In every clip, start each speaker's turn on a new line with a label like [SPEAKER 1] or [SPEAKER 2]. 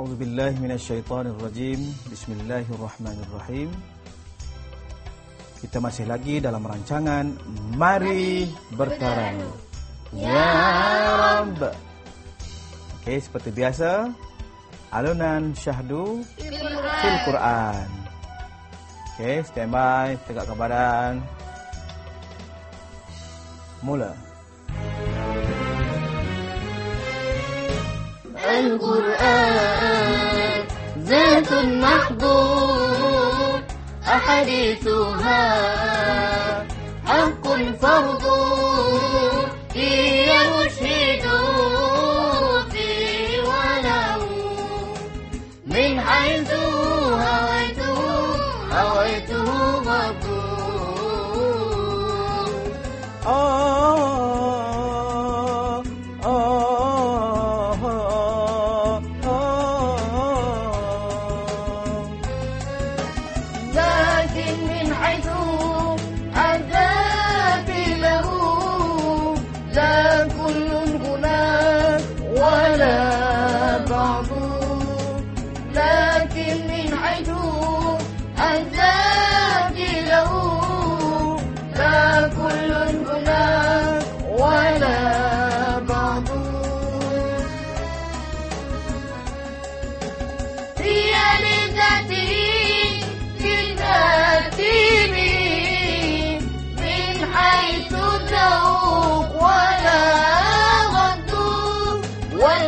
[SPEAKER 1] A'udzubillahi minasyaitonirrajim. Bismillahirrahmanirrahim. Kita masih lagi dalam rancangan Mari Bertaranum. Ya Rabb. Okey, seperti biasa, alunan syahdu fil Quran. Okey, standby, tegakkan badan. Mula.
[SPEAKER 2] القرآن ذات محبوب أحاديثها حق فرض هي مشهد فيه وله من حيث هويته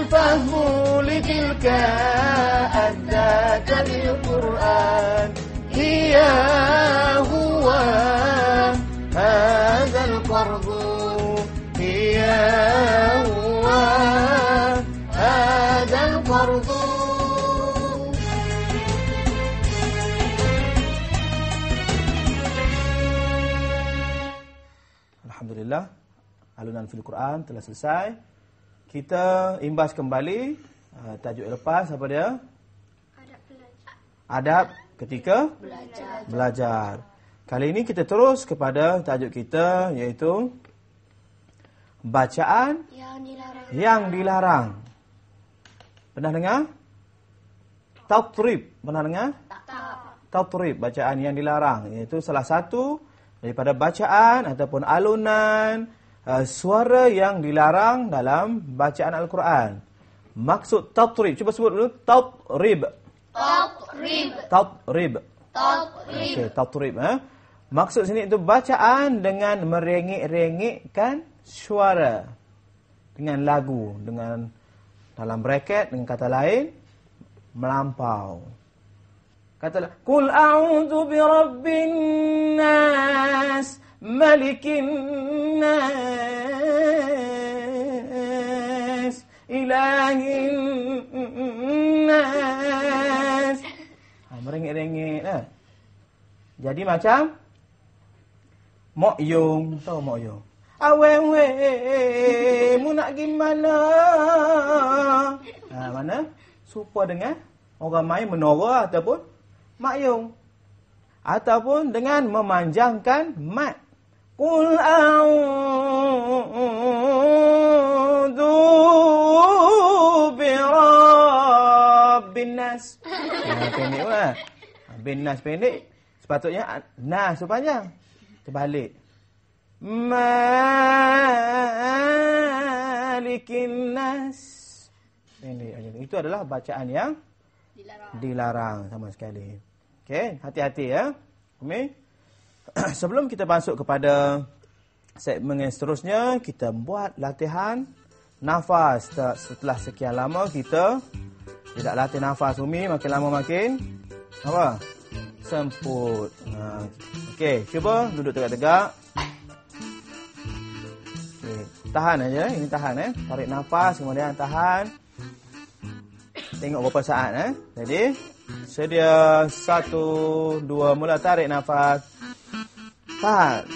[SPEAKER 2] مقبول الذات بالقرآن هي هو هذا القرض هي هو هذا القرض.
[SPEAKER 1] Alhamdulillah, alunan fil Quran telah selesai. Kita imbas kembali tajuk lepas apa dia? Adab ketika belajar. Kali ini kita terus kepada tajuk kita, iaitu bacaan yang dilarang. Pernah dengar? Tatrib. Pernah dengar? Tatrib, bacaan yang dilarang. Iaitu salah satu daripada bacaan ataupun alunan suara yang dilarang dalam bacaan Al-Quran. Maksud tatrib, cuba sebut dulu. Tatrib. Okey, tatrib. Maksud sini itu bacaan dengan merengek-rengekkan suara. Dengan lagu. Dengan dalam bracket, dengan kata lain, melampau. Katalah, Qul a'udzu birabbin nas, malikin nas, ilahin nas. Merengek-rengek lah. Jadi macam Mok Yung. Tahu Mok Yung? Awewe, mu nak gimana? Mana? Serupa dengan orang main menora ataupun Mak Yung. Ataupun dengan memanjangkan mat. Qul a'udzu birabbin nas. Pendek pula. Bin nas pendek. Sepatutnya nas tu panjang. Terbalik. Malikin nas. Pendek aja. Itu adalah bacaan yang dilarang sama sekali. Okey, hati-hati ya. Okey. Sebelum kita masuk kepada segmen yang seterusnya, kita buat latihan nafas. Setelah sekian lama kita tidak latih nafas, Umi, makin lama makin apa? Semput. Okey, cuba duduk tegak-tegak. Okey, tahan aja, ini tahan Tarik nafas, kemudian tahan. Tengok berapa saat Jadi, sedia 1, 2, mula tarik nafas. Tahan.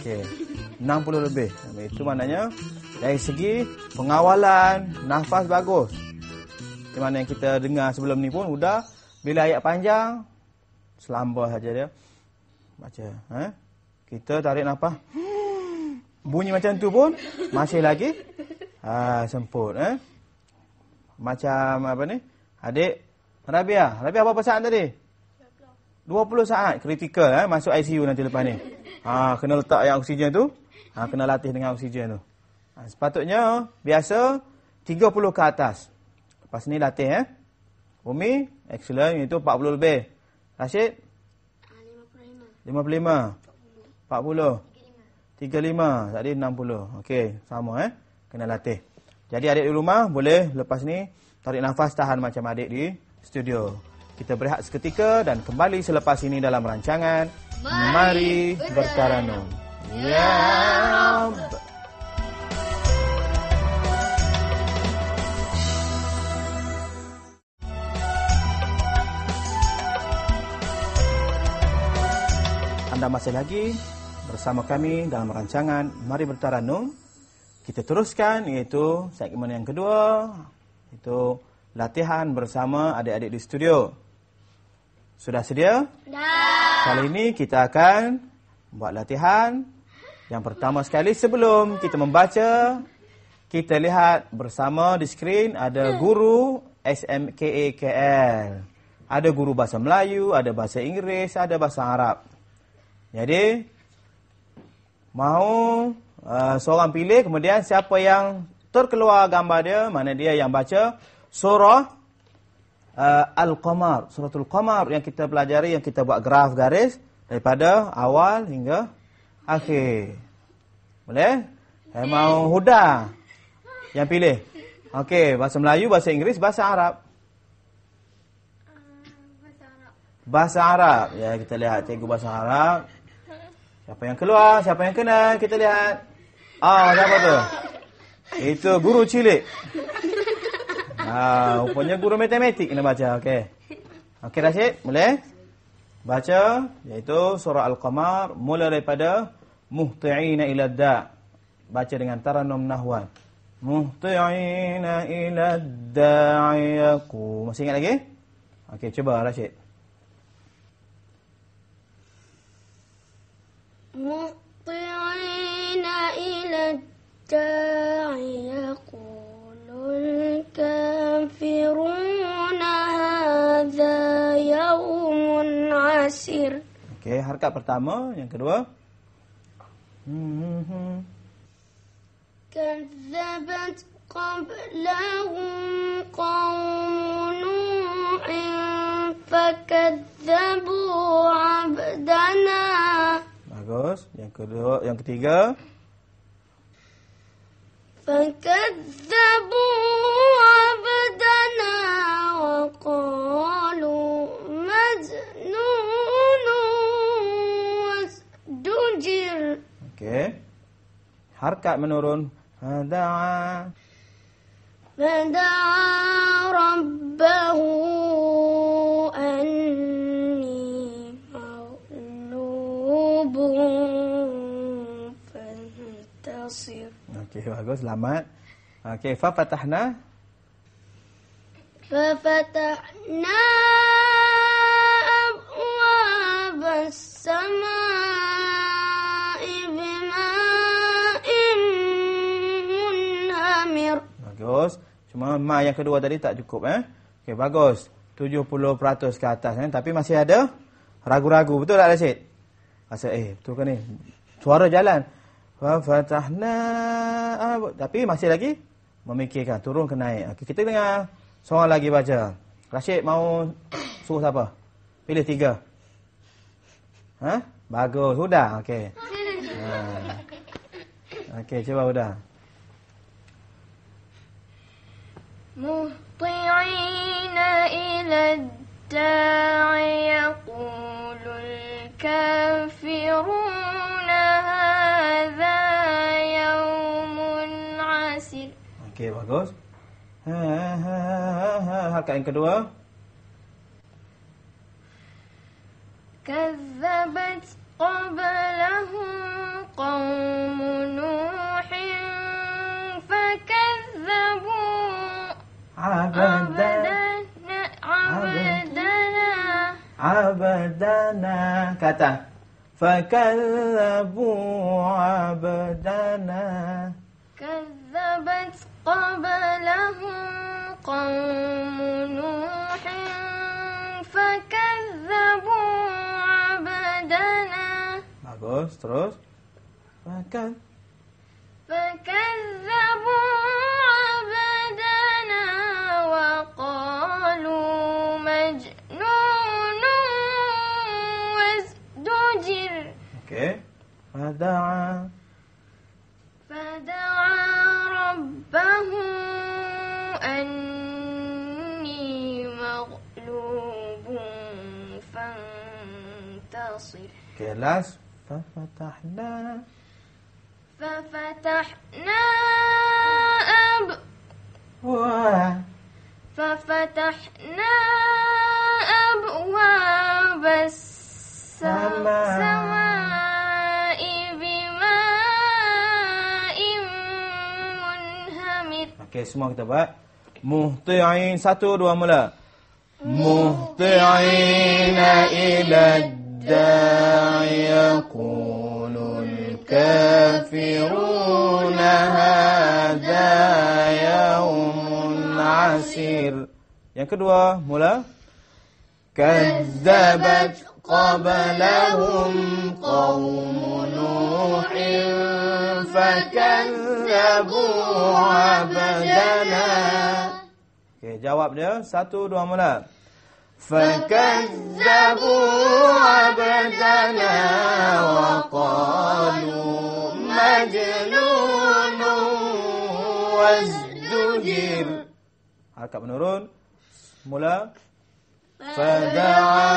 [SPEAKER 1] Okey. 60 lebih. Itu maknanya dari segi pengawalan nafas bagus. Di mana yang kita dengar sebelum ni pun udah bila ayat panjang selamba saja dia baca. Kita tarik nafas. Bunyi macam tu pun masih lagi semput. Macam apa ni? Adik Rabia berapa saat tadi? 20 saat. Kritikal masuk ICU nanti lepas ni. Kena letak yang oksigen tu. Kena latih dengan oksigen tu. Sepatutnya biasa 30 ke atas. Lepas ni latih Umi, excellent, itu 40 lebih. Rashid? 55. 40. 35. Tadi 60. Okey, sama kena latih. Jadi adik di rumah boleh lepas ni tarik nafas, tahan macam adik di studio. Kita berehat seketika dan kembali selepas ini dalam rancangan Mari Bertaranum. Ya Rabb. Anda masih lagi bersama kami dalam rancangan Mari Bertaranum. Kita teruskan iaitu segmen yang kedua, itu latihan bersama adik-adik di studio. Sudah sedia? Dah. Kali ini kita akan buat latihan. Yang pertama sekali sebelum kita membaca, kita lihat bersama di skrin ada guru SMKAKL. Ada guru bahasa Melayu, ada bahasa Inggeris, ada bahasa Arab. Jadi, mahu seorang pilih, kemudian siapa yang terkeluar gambar dia, mana dia yang baca surah Al-Qamar, suratul Qamar yang kita pelajari, yang kita buat graf garis daripada awal hingga akhir. Boleh? Saya mau Huda yang pilih. Okey, bahasa Melayu, bahasa Inggeris, bahasa Arab. Bahasa Arab. Ya, kita lihat cikgu bahasa Arab. Siapa yang keluar, siapa yang kenal, kita lihat. Siapa tu? Itu guru cilik. Rupanya guru matematik kena baca. Okey. Okey Rashid, boleh? Baca iaitu surah Al-Qamar mula daripada muhti'ina ila da'. Baca dengan taranum nahwan. Muhti'ina ila da'iyaku. Masih ingat lagi? Okey, cuba Rashid.
[SPEAKER 3] Muhti'ina ila da'iyaku. الكافرون هذا يوم عسير.
[SPEAKER 1] Okey, harakat pertama, yang kedua.
[SPEAKER 3] كذبت قبلهم قوم نوح فكذبوا عبدنا.
[SPEAKER 1] Bagus. Yang kedua, yang ketiga.
[SPEAKER 3] فكذبوا عبدنا وقالوا مجنون وازدجر.
[SPEAKER 1] Okey. Harakat menurun. Fada'a
[SPEAKER 3] ربه أني مغلوب فانتصر.
[SPEAKER 1] Okey, bagus. Selamat. Okey, fafatahna.
[SPEAKER 3] ففتحنا أبواب السماء بماء منهمر.
[SPEAKER 1] Bagus. Cuma ma yang kedua tadi tak cukup Okey, bagus. 70% ke atas tapi masih ada ragu-ragu. Betul tak Rashid? Betul ke ni? Suara jalan. Fafatahna, tapi masih lagi memikirkan turun ke naik. Okey, kita dengar seorang lagi baca. Rashid mau suruh siapa? Pilih 3. Bagus, Huda. Okey. Okey, cuba Huda.
[SPEAKER 3] Muhti'ina ila da'i yaqulul kafiruna hadza yaumun asir.
[SPEAKER 1] Okey, bagus. Harakat yang kedua.
[SPEAKER 3] Kazzabat qablahum قوم نوح فكذبوا
[SPEAKER 1] عبدنا kata فكذبوا عبدنا
[SPEAKER 3] كذبت قبلهم قوم نوح فكذبوا عبدنا.
[SPEAKER 1] Bagus, terus.
[SPEAKER 3] فكذبوا عبدنا وقالوا مجنون وازدجر.
[SPEAKER 1] Okey. فدعا
[SPEAKER 3] ربه أني مغلوب فانتصر.
[SPEAKER 1] Okey, last. ففتحنا
[SPEAKER 3] أبواب السماء بماء منهمر.
[SPEAKER 1] Okey, semua kita buat. Muhti'in, 1, 2 mula. Muhti'ina ila da'i yaqulul kafiruna hadha yawmun asir. Yang kedua, mula. Kadzabat qablahum qawmu Nuhin fakazzabu abdana. Okey, jawab dia. 1, 2 mula. فكذبوا عبدنا وقالوا مجنون وازدجر. Harakat menurun. Mula. فدعا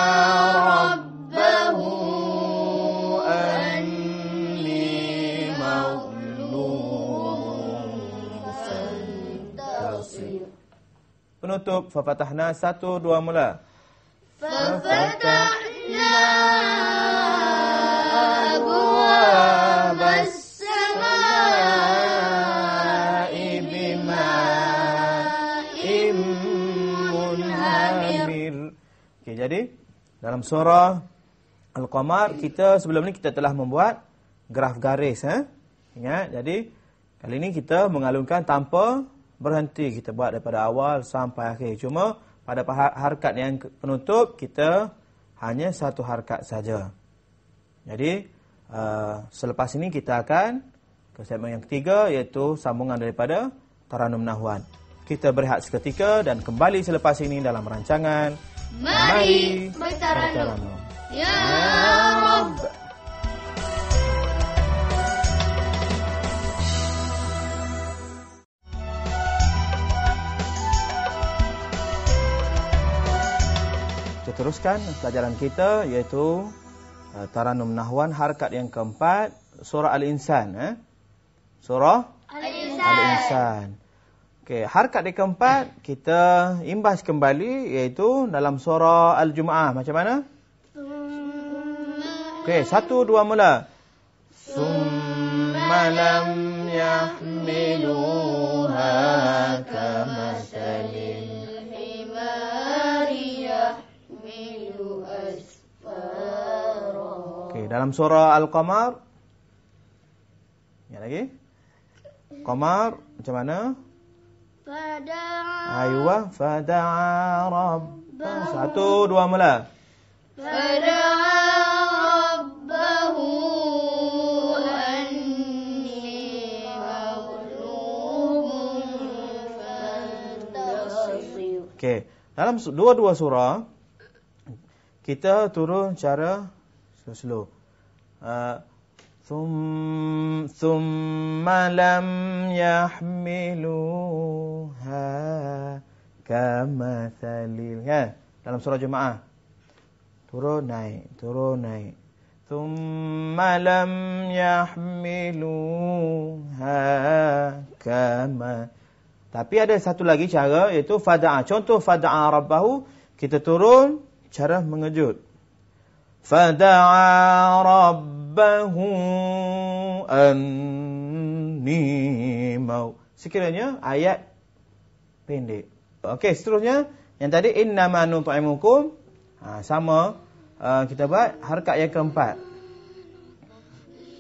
[SPEAKER 1] ربه أني مغلوب فانتصر. Penutup. Fafatahna, 1, 2 mula.
[SPEAKER 3] ففتحنا أبواب السماء بماء منهمر. Okey, jadi dalam surah Al-Qamar kita sebelum ni kita telah membuat graf garis, Ingat, jadi kali ni kita mengalunkan tanpa berhenti, kita buat daripada awal sampai akhir. Cuma pada harakat yang penutup, kita hanya 1 harakat saja. Jadi, selepas ini kita akan ke segmen yang ketiga, iaitu sambungan daripada Taranum Nahwan. Kita berehat seketika dan kembali selepas ini dalam rancangan Mari Bertaranum. Ya Rabb.
[SPEAKER 1] Kita teruskan pelajaran kita, iaitu Taranum Nahwan harakat yang keempat, surah Al-Insan. Surah Al-Insan. Okey, harakat yang keempat kita imbas kembali, iaitu dalam surah Al-Jumu'ah. Macam mana? Okey, 1, 2 mula. Summa lam yahmiluha kamathalil himari yahmilu asfara. Okey, dalam surah Al-Qamar. Yang lagi? Qamar macam mana? Aywa fada'a rabbahu. 1, 2 mula.
[SPEAKER 3] Fada'a rabbahu anni maghlubun fantasir.
[SPEAKER 1] Okey, dalam dua-dua surah kita turun cara slow. Thumma lam yahmiluha kamathalil. Dalam surah Jemaah. Turun naik, turun naik. Thumma lam yahmiluha kama. Tapi ada satu lagi cara, iaitu fada'a. Contoh fada'a rabbahu, kita turun cara mengejut. Fada'a rabbahu rabbahu anni mau. Sekiranya ayat pendek. Okey, seterusnya yang tadi innama nut'imukum, sama kita buat harakat yang keempat.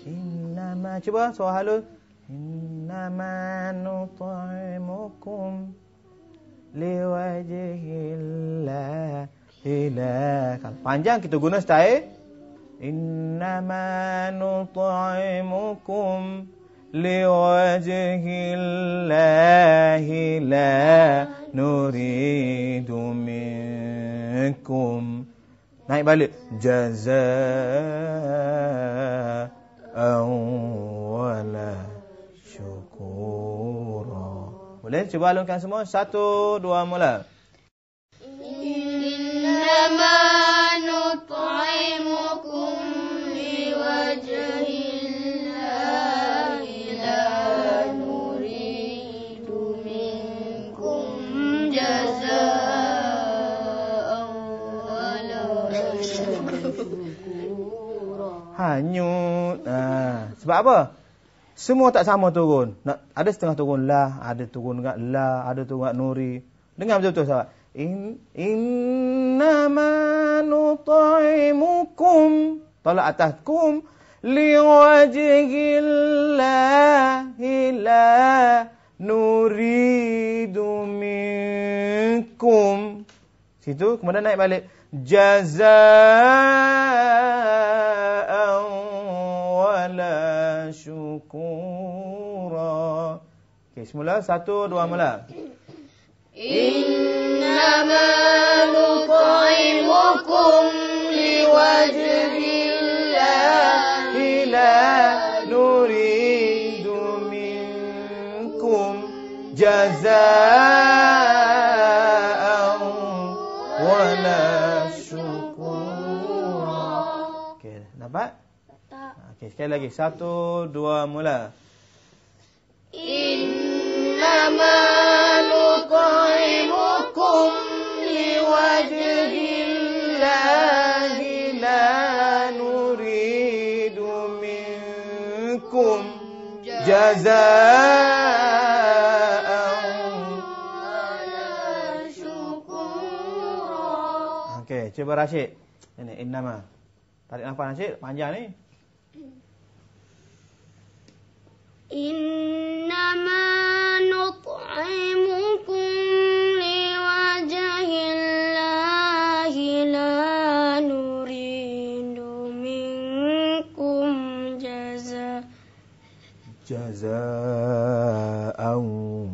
[SPEAKER 1] Innama, cuba suara halus. Innama nut'imukum liwajhillah. Kalau panjang kita guna style innama nut'imukum liwajhillahi la nuridu minkum. Naik balik. Jazaa'an wala syukura. Boleh cuba alunkan semua. 1, 2, mula.
[SPEAKER 4] Innama nut'imukum liwajhillahi la nuridu minkum jazaa'an wala syukura.
[SPEAKER 1] Hanyut. Sebab apa? Semua tak sama turun. Ada setengah turun lah, ada turun dekat la, ada turun dekat nuri. Dengar betul-betul sahabat. Innama nut'imukum, tolak atas kum, liwajhillahi la nuridu minkum. Situ, kemudian naik balik. Jazaa'an wala syukura. Okey, semula 1, 2, mula.
[SPEAKER 4] Innama nut'imukum liwajhillahi
[SPEAKER 1] la nuridu minkum jazaa'an wala syukura. Okey, dapat? Okey, sekali lagi. 1, 2, mula.
[SPEAKER 4] Innama nut'imukum liwajhillahi
[SPEAKER 1] la nuridu minkum jazaa'an
[SPEAKER 4] wala syukura.
[SPEAKER 1] Okey, cuba Rashid. Ini innama. Tarik nafas Rashid, panjang ni.
[SPEAKER 4] Innama nut'imukum liwajhillahi la nuridu minkum
[SPEAKER 1] jazaa'an.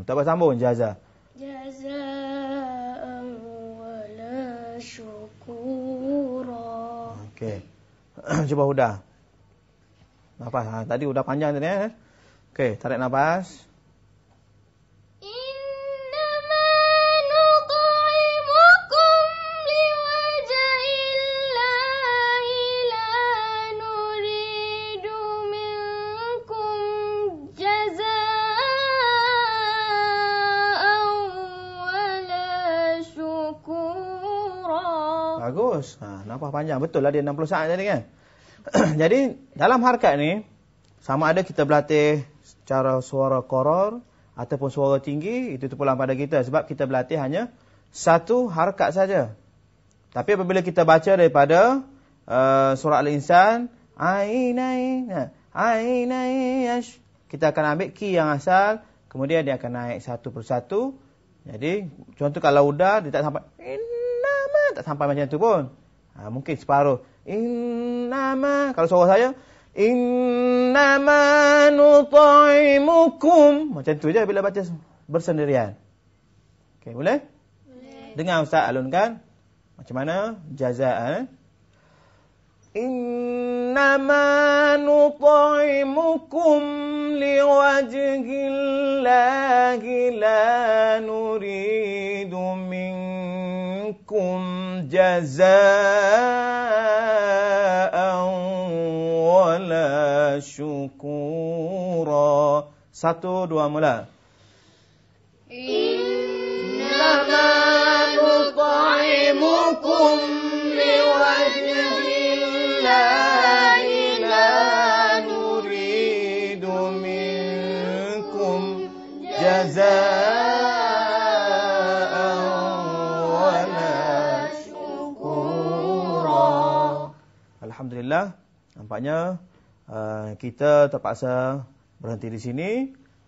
[SPEAKER 1] Tak apa sambung jaza.
[SPEAKER 4] Jazaa'an wala syukura.
[SPEAKER 1] Okey. Cuba Huda. Nafas. Tadi Huda panjang tadi eh. Okey, tarik nafas.
[SPEAKER 4] Innama nut'imukum liwajhillahi la nuridu minkum jazaa'an wala syukura.
[SPEAKER 1] Bagus. Nafas panjang. Betul lah dia 60 saat tadi kan. Jadi, dalam harakat ni, sama ada kita berlatih secara suara koror ataupun suara tinggi, itu terpulang pada kita. Sebab kita berlatih hanya satu harakat saja. Tapi apabila kita baca daripada surah Al-Insan, kita akan ambil ki yang asal, kemudian dia akan naik satu persatu. Jadi, contoh kalau udah, dia tak sampai, innama, tak sampai macam tu pun. Mungkin separuh. Innama, kalau suara saya, innama nut'imukum. Macam tu je bila baca bersendirian. Okey, boleh? Boleh. Dengar Ustaz alunkan. Macam mana? Jazaa'an. Innama nut'imukum liwajhillahi la nuridu minkum jazaa'an wala syukura. 1, 2, mula.
[SPEAKER 4] Innama nut'imukum liwajhillahi la
[SPEAKER 3] alhamdulillah nampaknya kita terpaksa berhenti di sini,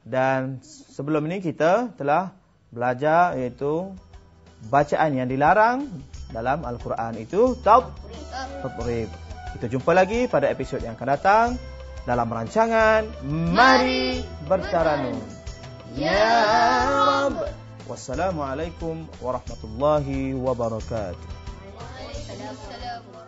[SPEAKER 3] dan sebelum ini kita telah belajar iaitu bacaan yang dilarang dalam Al-Quran itu tatrib. Kita jumpa lagi pada episod yang akan datang dalam rancangan Mari Bertaranum. Ya Rabb. Wassalamualaikum warahmatullahi wabarakatuh.
[SPEAKER 4] Waalaikumsalam.